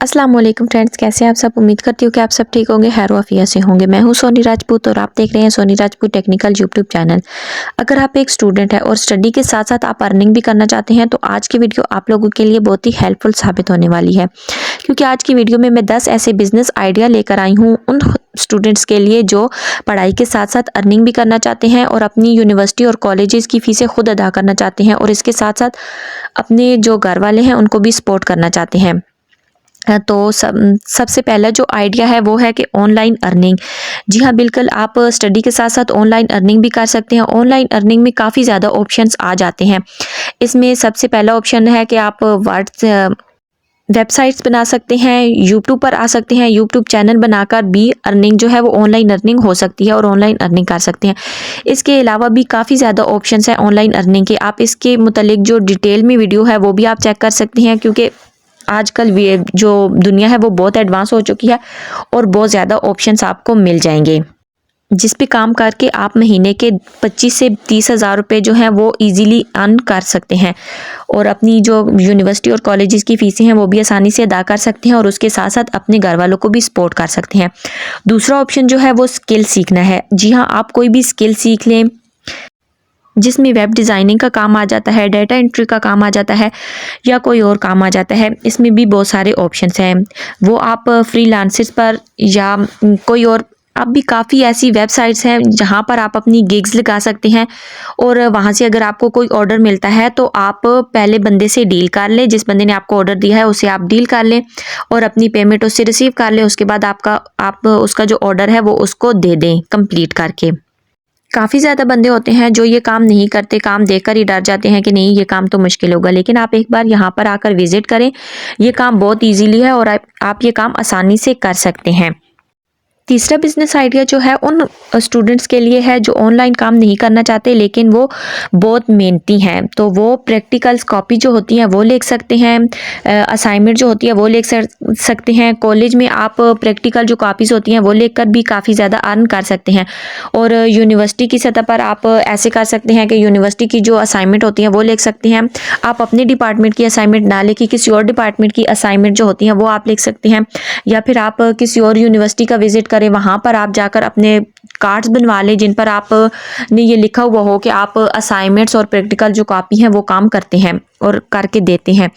अस्सलाम वालेकुम फ्रेंड्स, कैसे हैं आप सब। उम्मीद करती हूँ कि आप सब ठीक होंगे, खैर वाफिया से होंगे। मैं हूँ सोनी राजपूत और आप देख रहे हैं Soni Rajput technical YouTube channel. अगर आप एक स्टूडेंट है और स्टडी के साथ साथ आप अर्निंग भी करना चाहते हैं तो आज की वीडियो आप लोगों के लिए बहुत ही हेल्पफुल साबित होने वाली है, क्योंकि आज की वीडियो में मैं 10 ऐसे बिजनेस आइडिया लेकर आई हूँ उन स्टूडेंट्स के लिए जो पढ़ाई के साथ साथ अर्निंग भी करना चाहते हैं और अपनी यूनिवर्सिटी और कॉलेजेस की फीसें खुद अदा करना चाहते हैं और इसके साथ साथ अपने जो घर वाले हैं उनको भी सपोर्ट करना चाहते हैं। तो सबसे पहला जो आइडिया है वो है कि ऑनलाइन अर्निंग। जी हाँ, बिल्कुल, आप स्टडी के साथ साथ ऑनलाइन अर्निंग भी कर सकते हैं। ऑनलाइन अर्निंग में काफ़ी ज़्यादा ऑप्शंस आ जाते हैं। इसमें सबसे पहला ऑप्शन है कि आप वेबसाइट्स बना सकते हैं, यूट्यूब पर आ सकते हैं, यूट्यूब चैनल बनाकर भी अर्निंग जो है वो ऑनलाइन अर्निंग हो सकती है और ऑनलाइन अर्निंग कर सकते हैं। इसके अलावा भी काफ़ी ज़्यादा ऑप्शंस हैं ऑनलाइन अर्निंग के। आप इसके मुतालिक जो डिटेल में वीडियो है वो भी आप चेक कर सकते हैं, क्योंकि आजकल जो दुनिया है वो बहुत एडवांस हो चुकी है और बहुत ज़्यादा ऑप्शंस आपको मिल जाएंगे, जिस पे काम करके आप महीने के 25 से 30 हज़ार रुपये जो हैं वो इजीली अर्न कर सकते हैं और अपनी जो यूनिवर्सिटी और कॉलेजेस की फ़ीसें हैं वो भी आसानी से अदा कर सकते हैं और उसके साथ साथ अपने घर वालों को भी सपोर्ट कर सकते हैं। दूसरा ऑप्शन जो है वो स्किल सीखना है। जी हाँ, आप कोई भी स्किल सीख लें जिसमें वेब डिज़ाइनिंग का काम आ जाता है, डाटा एंट्री का काम आ जाता है या कोई और काम आ जाता है। इसमें भी बहुत सारे ऑप्शंस हैं, वो आप फ्रीलांसर्स पर या कोई और आप भी काफ़ी ऐसी वेबसाइट्स हैं जहाँ पर आप अपनी गिग्स लगा सकते हैं और वहाँ से अगर आपको कोई ऑर्डर मिलता है तो आप पहले बंदे से डील कर लें, जिस बंदे ने आपको ऑर्डर दिया है उससे आप डील कर लें और अपनी पेमेंट उससे रिसीव कर लें। उसके बाद आप उसका जो ऑर्डर है वो उसको दे दें कंप्लीट करके। काफ़ी ज़्यादा बंदे होते हैं जो ये काम नहीं करते, काम देखकर ही डर जाते हैं कि नहीं ये काम तो मुश्किल होगा, लेकिन आप एक बार यहाँ पर आकर विजिट करें। ये काम बहुत इजीली है और आप ये काम आसानी से कर सकते हैं। तीसरा बिजनेस आइडिया जो है उन स्टूडेंट्स के लिए है जो ऑनलाइन काम नहीं करना चाहते लेकिन वो बहुत मेहनती हैं, तो वो प्रैक्टिकल्स कॉपी जो होती हैं वो लिख सकते हैं, असाइनमेंट जो होती है वो लिख सकते हैं। कॉलेज में आप प्रैक्टिकल जो कॉपीज़ होती हैं वो लिख कर भी काफ़ी ज़्यादा अर्न कर सकते हैं और यूनिवर्सिटी की सतह पर आप ऐसे कर सकते हैं कि यूनिवर्सिटी की जो असाइनमेंट होती हैं वो लिख सकते हैं। आप अपने डिपार्टमेंट की असाइनमेंट ना लिखी किसी और डिपार्टमेंट की असाइनमेंट जो होती हैं वो आप लिख सकते हैं, या फिर आप किसी और यूनिवर्सिटी का विजिट करें, वहाँ पर आप जाकर अपने कार्ड्स बनवा लें जिन पर आप ने ये लिखा हुआ हो कि आप असाइनमेंट्स और प्रैक्टिकल जो कॉपी हैं वो काम करते हैं और करके देते हैं।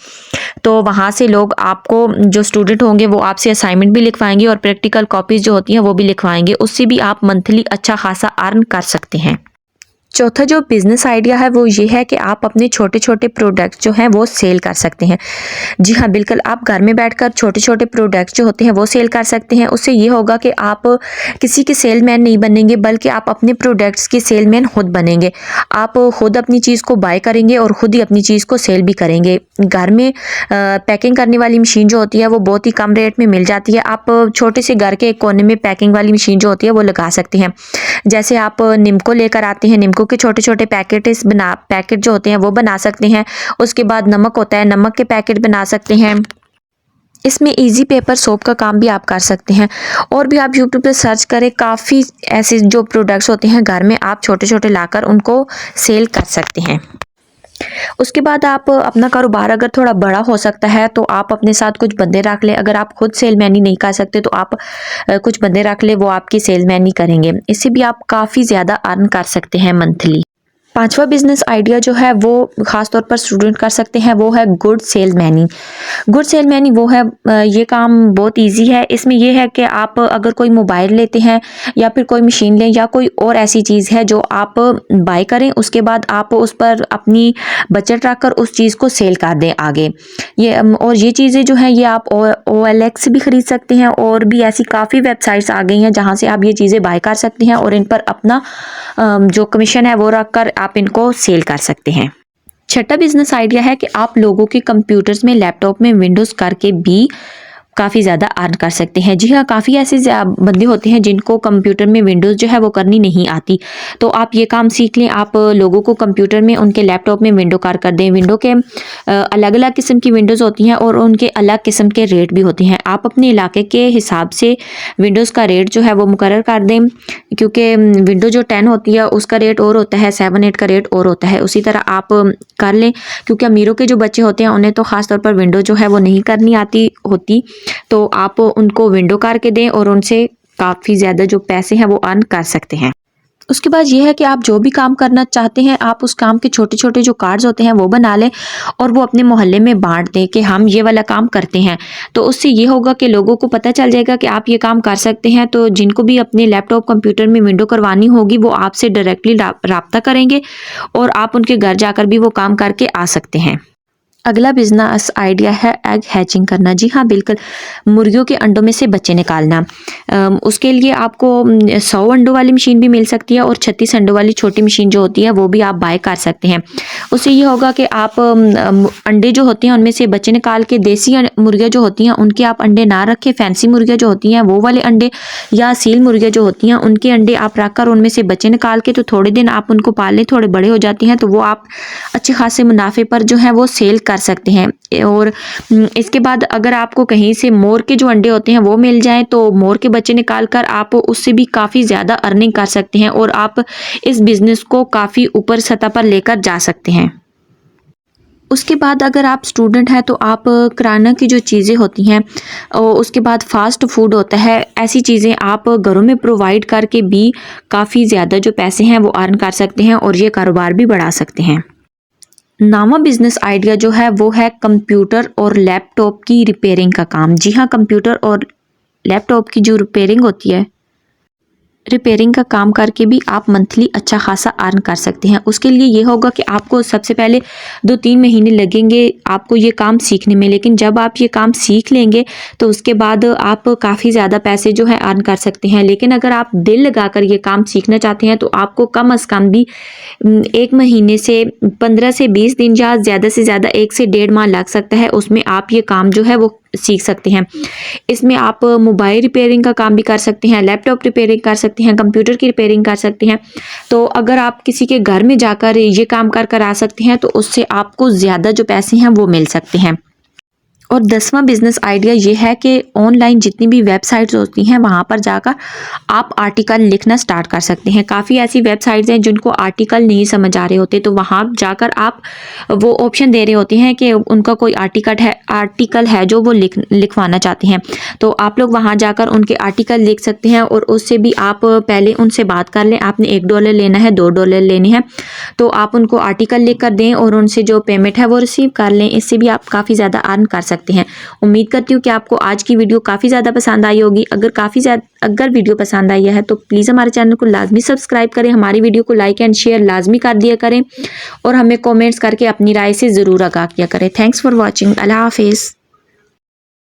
तो वहाँ से लोग आपको, जो स्टूडेंट होंगे वो आपसे असाइनमेंट भी लिखवाएंगे और प्रैक्टिकल कॉपीज़ जो होती हैं वो भी लिखवाएंगे, उससे भी आप मंथली अच्छा खासा अर्न कर सकते हैं। चौथा जो बिज़नेस आइडिया है वो ये है कि आप अपने छोटे छोटे प्रोडक्ट्स जो हैं वो सेल कर सकते हैं। जी हाँ, बिल्कुल, आप घर में बैठकर छोटे छोटे प्रोडक्ट्स जो होते हैं वो सेल कर सकते हैं। उससे ये होगा कि आप किसी के सेलमैन नहीं बनेंगे बल्कि आप अपने प्रोडक्ट्स के सेलमैन खुद बनेंगे। आप खुद अपनी चीज़ को बाय करेंगे और ख़ुद ही अपनी चीज़ को सेल भी करेंगे। घर में पैकिंग करने वाली मशीन जो होती है वो बहुत ही कम रेट में मिल जाती है। आप छोटे से घर के एक कोने में पैकिंग वाली मशीन जो होती है वो लगा सकते हैं। जैसे आप निम्को लेकर आते हैं, निम्को के छोटे छोटे पैकेट जो होते हैं वो बना सकते हैं। उसके बाद नमक होता है, नमक के पैकेट बना सकते हैं। इसमें इजी पेपर सोप का काम भी आप कर सकते हैं और भी आप यूट्यूब पे सर्च करें, काफ़ी ऐसे जो प्रोडक्ट्स होते हैं घर में आप छोटे छोटे लाकर उनको सेल कर सकते हैं। उसके बाद आप अपना कारोबार अगर थोड़ा बड़ा हो सकता है तो आप अपने साथ कुछ बंदे रख लें। अगर आप खुद सेलमैनी नहीं कर सकते तो आप कुछ बंदे रख लें, वो आपकी सेलमैनी करेंगे। इससे भी आप काफ़ी ज़्यादा अर्न कर सकते हैं मंथली। पांचवा बिजनेस आइडिया जो है वो ख़ास तौर पर स्टूडेंट कर सकते हैं, वो है गुड सेलमैनी। गुड सेलमैनी वो है, ये काम बहुत इजी है। इसमें ये है कि आप अगर कोई मोबाइल लेते हैं या फिर कोई मशीन लें या कोई और ऐसी चीज़ है जो आप बाय करें, उसके बाद आप उस पर अपनी बजट रख कर उस चीज़ को सेल कर दें आगे। और ये चीज़ें जो हैं ये आप OLX से भी ख़रीद सकते हैं और भी ऐसी काफ़ी वेबसाइट्स आ गई हैं जहाँ से आप ये चीज़ें बाय कर सकते हैं और इन पर अपना जो कमीशन है वो रख कर आप इनको सेल कर सकते हैं। छठा बिजनेस आइडिया है कि आप लोगों के कंप्यूटर्स में, लैपटॉप में विंडोज़ करके भी काफ़ी ज़्यादा अर्न कर सकते हैं। जी हाँ, काफ़ी ऐसे बंदे होते हैं जिनको कंप्यूटर में विंडोज़ जो है वो करनी नहीं आती, तो आप ये काम सीख लें। आप लोगों को कंप्यूटर में उनके लैपटॉप में विंडो कर दें। विंडो के अलग अलग किस्म की विंडोज़ होती हैं और उनके अलग किस्म के रेट भी होते हैं। आप अपने इलाके के हिसाब से विंडोज़ का रेट जो है वो मुकर्रर कर दें, क्योंकि विंडो जो 10 होती है उसका रेट और होता है, 7, 8 का रेट और होता है। उसी तरह आप कर लें, क्योंकि अमीरों के जो बच्चे होते हैं उन्हें तो ख़ास तौर पर विंडो जो है वो नहीं करनी आती होती, तो आप उनको विंडो करके दें और उनसे काफ़ी ज़्यादा जो पैसे हैं वो अर्न कर सकते हैं। उसके बाद ये है कि आप जो भी काम करना चाहते हैं, आप उस काम के छोटे-छोटे जो कार्ड्स होते हैं वो बना लें और वो अपने मोहल्ले में बाँट दें कि हम ये वाला काम करते हैं। तो उससे ये होगा कि लोगों को पता चल जाएगा कि आप ये काम कर सकते हैं, तो जिनको भी अपने लैपटॉप, कंप्यूटर में विंडो करवानी होगी वो आपसे डायरेक्टली राब्ता करेंगे और आप उनके घर जाकर भी वो काम करके आ सकते हैं। अगला बिजनेस आइडिया है एग हैचिंग करना। जी हाँ, बिल्कुल, मुर्गियों के अंडों में से बच्चे निकालना। उसके लिए आपको 100 अंडों वाली मशीन भी मिल सकती है और 36 अंडों वाली छोटी मशीन जो होती है वो भी आप बाय कर सकते हैं। उससे ये होगा कि आप अंडे जो होते हैं उनमें से बच्चे निकाल के देसी मुर्गियाँ जो होती हैं उनके आप अंडे ना रखें, फैंसी मुर्गियाँ जो होती हैं वो वाले अंडे या सील मुर्गियाँ जो होती हैं उनके अंडे आप रख कर उनमें से बच्चे निकाल के तो थोड़े दिन आप उनको पाल लें, थोड़े बड़े हो जाते हैं तो वो आप अच्छे खासे मुनाफे पर जो है वो सेल कर सकते हैं। और इसके बाद अगर आपको कहीं से मोर के जो अंडे होते हैं वो मिल जाएं तो मोर के बच्चे निकाल कर आप उससे भी काफ़ी ज़्यादा अर्निंग कर सकते हैं और आप इस बिज़नेस को काफ़ी ऊपर सतह पर लेकर जा सकते हैं। उसके बाद अगर आप स्टूडेंट हैं तो आप किराना की जो चीज़ें होती हैं और उसके बाद फास्ट फूड होता है, ऐसी चीज़ें आप घरों में प्रोवाइड करके भी काफ़ी ज़्यादा जो पैसे हैं वो अर्न कर सकते हैं और ये कारोबार भी बढ़ा सकते हैं। नामा बिजनेस आइडिया जो है वो है कंप्यूटर और लैपटॉप की रिपेयरिंग का काम। जी हाँ, कंप्यूटर और लैपटॉप की जो रिपेयरिंग होती है, रिपेयरिंग का काम करके भी आप मंथली अच्छा खासा अर्न कर सकते हैं। उसके लिए ये होगा कि आपको सबसे पहले 2-3 महीने लगेंगे आपको ये काम सीखने में, लेकिन जब आप ये काम सीख लेंगे तो उसके बाद आप काफ़ी ज़्यादा पैसे जो है अर्न कर सकते हैं। लेकिन अगर आप दिल लगाकर ये काम सीखना चाहते हैं तो आपको कम अज़ कम भी 1 महीने से 15 से 20 दिन या ज़्यादा से ज़्यादा 1 से 1.5 माह लग सकता है, उसमें आप ये काम जो है वो सीख सकते हैं। इसमें आप मोबाइल रिपेयरिंग का काम भी कर सकते हैं, लैपटॉप रिपेयरिंग कर सकते हैं, कंप्यूटर की रिपेयरिंग कर सकते हैं। तो अगर आप किसी के घर में जाकर ये काम कर आ सकते हैं तो उससे आपको ज़्यादा जो पैसे हैं वो मिल सकते हैं। और 10वां बिजनेस आइडिया ये है कि ऑनलाइन जितनी भी वेबसाइट्स होती हैं वहाँ पर जाकर आप आर्टिकल लिखना स्टार्ट कर सकते हैं। काफ़ी ऐसी वेबसाइट्स हैं जिनको आर्टिकल नहीं समझ आ रहे होते, तो वहाँ जाकर आप वो ऑप्शन दे रहे होते हैं कि उनका कोई आर्टिकल है जो वो लिखवाना चाहते हैं। तो आप लोग वहाँ जाकर उनके आर्टिकल लिख सकते हैं और उससे भी आप पहले उनसे बात कर लें। आपने $1 लेना है, $2 लेने हैं, तो आप उनको आर्टिकल लिख कर दें और उनसे जो पेमेंट है वो रिसीव कर लें। इससे भी आप काफ़ी ज़्यादा अर्न कर सकते हैं। उम्मीद करती हूँ कि आपको आज की वीडियो काफ़ी ज़्यादा पसंद आई होगी। अगर वीडियो पसंद आई है तो प्लीज़ हमारे चैनल को लाजमी सब्सक्राइब करें, हमारी वीडियो को लाइक एंड शेयर लाजमी कर दिया करें और हमें कमेंट्स करके अपनी राय से ज़रूर आगाह किया करें। Thanks for watching. अल्लाह हाफिज़।